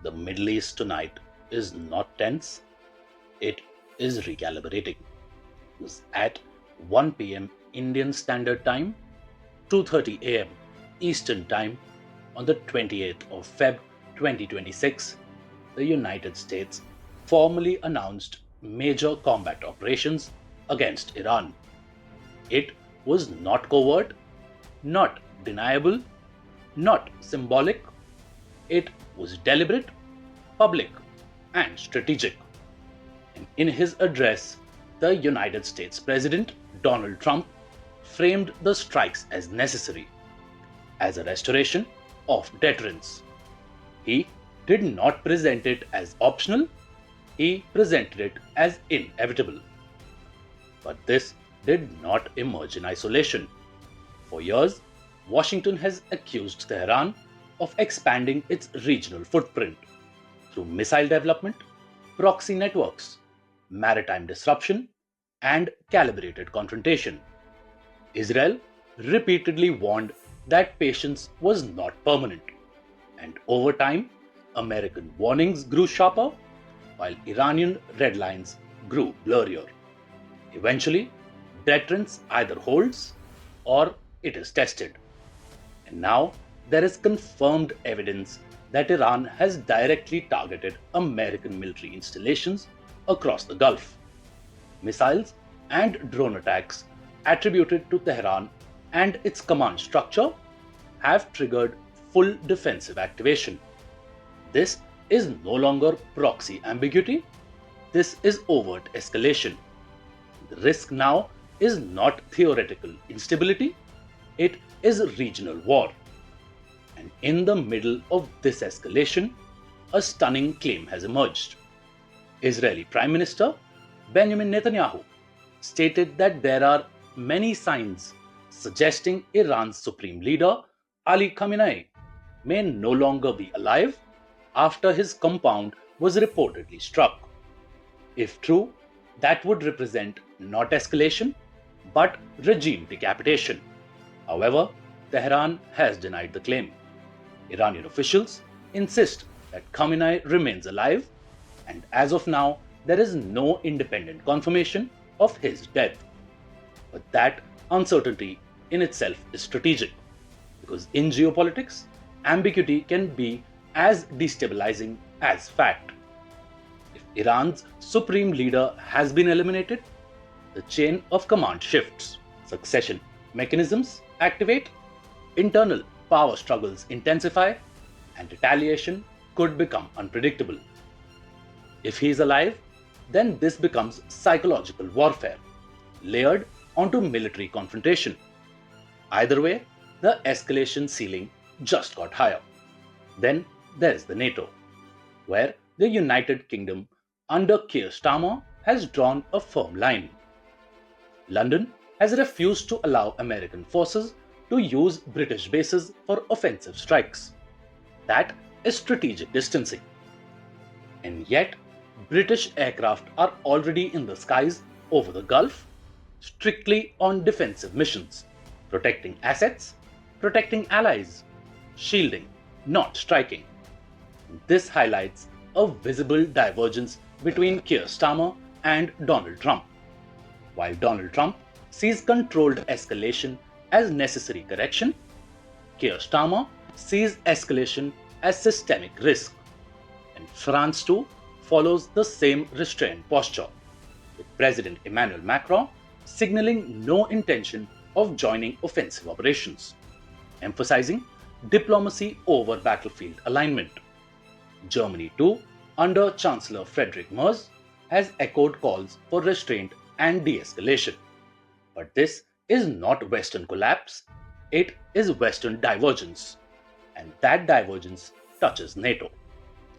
The Middle East tonight is not tense, it is recalibrating. Because at 1 p.m. Indian Standard Time, 2:30 a.m. Eastern Time on the 28th of Feb 2026, the United States formally announced major combat operations against Iran. It was not covert, not deniable, not symbolic. It was deliberate, public, and strategic. And in his address, the United States President Donald Trump framed the strikes as necessary, as a restoration of deterrence. He did not present it as optional, he presented it as inevitable. But this did not emerge in isolation. For years, Washington has accused Tehran of expanding its regional footprint through missile development, proxy networks, maritime disruption, and calibrated confrontation. Israel repeatedly warned that patience was not permanent, and over time, American warnings grew sharper while Iranian red lines grew blurrier. Eventually, deterrence either holds or it is tested. And now there is confirmed evidence that Iran has directly targeted American military installations across the Gulf. Missiles and drone attacks attributed to Tehran and its command structure have triggered full defensive activation. This is no longer proxy ambiguity, this is overt escalation. The risk now is not theoretical instability, it is regional war. And in the middle of this escalation, a stunning claim has emerged. Israeli Prime Minister Benjamin Netanyahu stated that there are many signs suggesting Iran's supreme leader Ali Khamenei may no longer be alive after his compound was reportedly struck. If true, that would represent not escalation but regime decapitation. However, Tehran has denied the claim. Iranian officials insist that Khamenei remains alive, and as of now, there is no independent confirmation of his death. But that uncertainty in itself is strategic, because in geopolitics, ambiguity can be as destabilizing as fact. If Iran's supreme leader has been eliminated, the chain of command shifts, succession mechanisms activate, internal power struggles intensify, and retaliation could become unpredictable. If he is alive, then this becomes psychological warfare, layered onto military confrontation. Either way, the escalation ceiling just got higher. Then there's the NATO, where the United Kingdom under Keir Starmer has drawn a firm line. London has refused to allow American forces to use British bases for offensive strikes. That is strategic distancing. And yet, British aircraft are already in the skies over the Gulf, strictly on defensive missions, protecting assets, protecting allies, shielding, not striking. This highlights a visible divergence between Keir Starmer and Donald Trump. While Donald Trump sees controlled escalation as necessary correction, Keir Starmer sees escalation as systemic risk. And France too follows the same restrained posture, with President Emmanuel Macron signaling no intention of joining offensive operations, emphasizing diplomacy over battlefield alignment. Germany too, under Chancellor Friedrich Merz, has echoed calls for restraint and de-escalation. But this is not Western collapse, it is Western divergence. And that divergence touches NATO.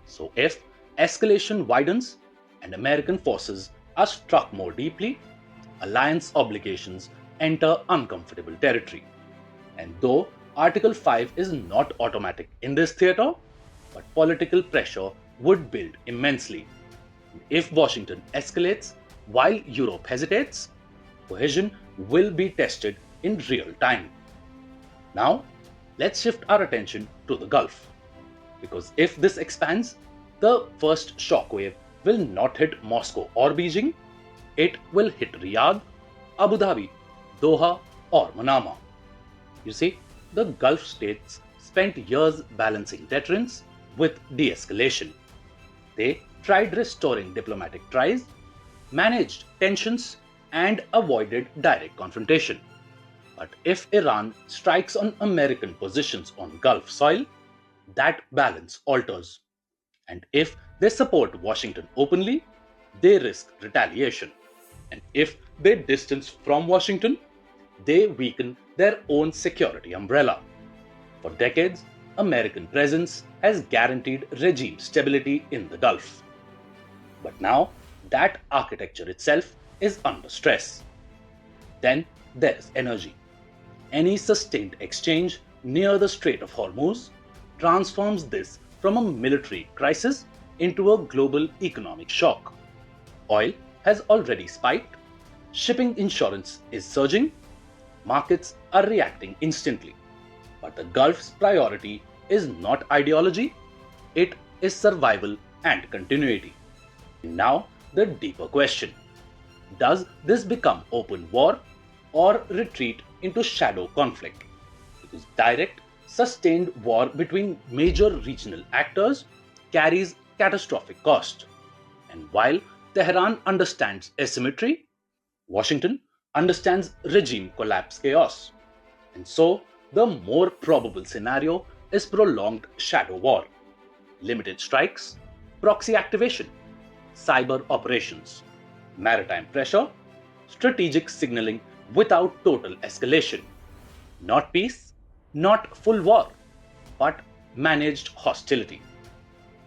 So if escalation widens and American forces are struck more deeply, alliance obligations enter uncomfortable territory. And though Article 5 is not automatic in this theatre, but political pressure would build immensely. If Washington escalates while Europe hesitates, cohesion will be tested in real time. Now, let's shift our attention to the Gulf. Because if this expands, The first shockwave will not hit Moscow or Beijing, it will hit Riyadh, Abu Dhabi, Doha, or Manama. You see, the Gulf states spent years balancing deterrence with de escalation. They tried restoring diplomatic ties, managed tensions, and avoided direct confrontation. But if Iran strikes on American positions on Gulf soil, that balance alters. And if they support Washington openly, they risk retaliation. And if they distance from Washington, they weaken their own security umbrella. For decades, American presence has guaranteed regime stability in the Gulf. But now, that architecture itself is under stress. Then there is energy. Any sustained exchange near the Strait of Hormuz transforms this from a military crisis into a global economic shock. Oil has already spiked, shipping insurance is surging, markets are reacting instantly. But the Gulf's priority is not ideology, it is survival and continuity. Now, the deeper question: does this become open war or retreat into shadow conflict? Because direct, sustained war between major regional actors carries catastrophic cost. And while Tehran understands asymmetry, Washington understands regime collapse chaos. And so, the more probable scenario is prolonged shadow war, limited strikes, proxy activation, cyber operations, maritime pressure, strategic signaling without total escalation. Not peace, not full war, but managed hostility.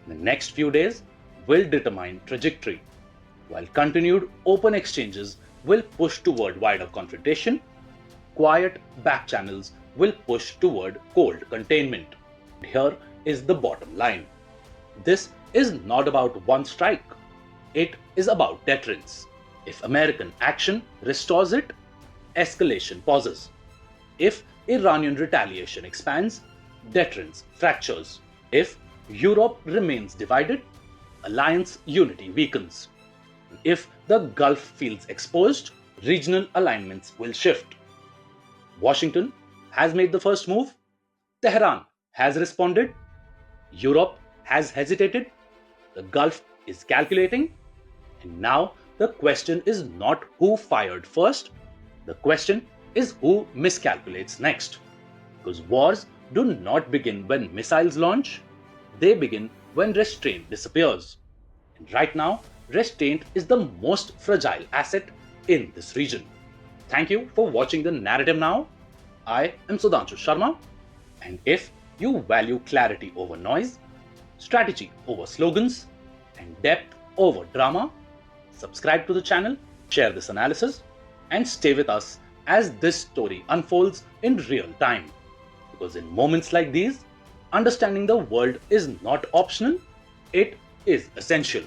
The next few days will determine trajectory, while continued open exchanges will push toward wider confrontation, quiet back channels will push toward cold containment. Here is the bottom line. This is not about one strike. It is about deterrence. If American action restores it, escalation pauses. If Iranian retaliation expands, deterrence fractures. If Europe remains divided, alliance unity weakens. If the Gulf feels exposed, regional alignments will shift. Washington has made the first move, Tehran has responded, Europe has hesitated, the Gulf is calculating, and now the question is not who fired first, the question is who miscalculates next. Because wars do not begin when missiles launch, they begin when restraint disappears. And right now, restraint is the most fragile asset in this region. Thank you for watching the narrative now. I am Sudanshu Sharma, and if you value clarity over noise, strategy over slogans, and depth over drama, subscribe to the channel, share this analysis, and stay with us as this story unfolds in real time. Because in moments like these, understanding the world is not optional, it is essential.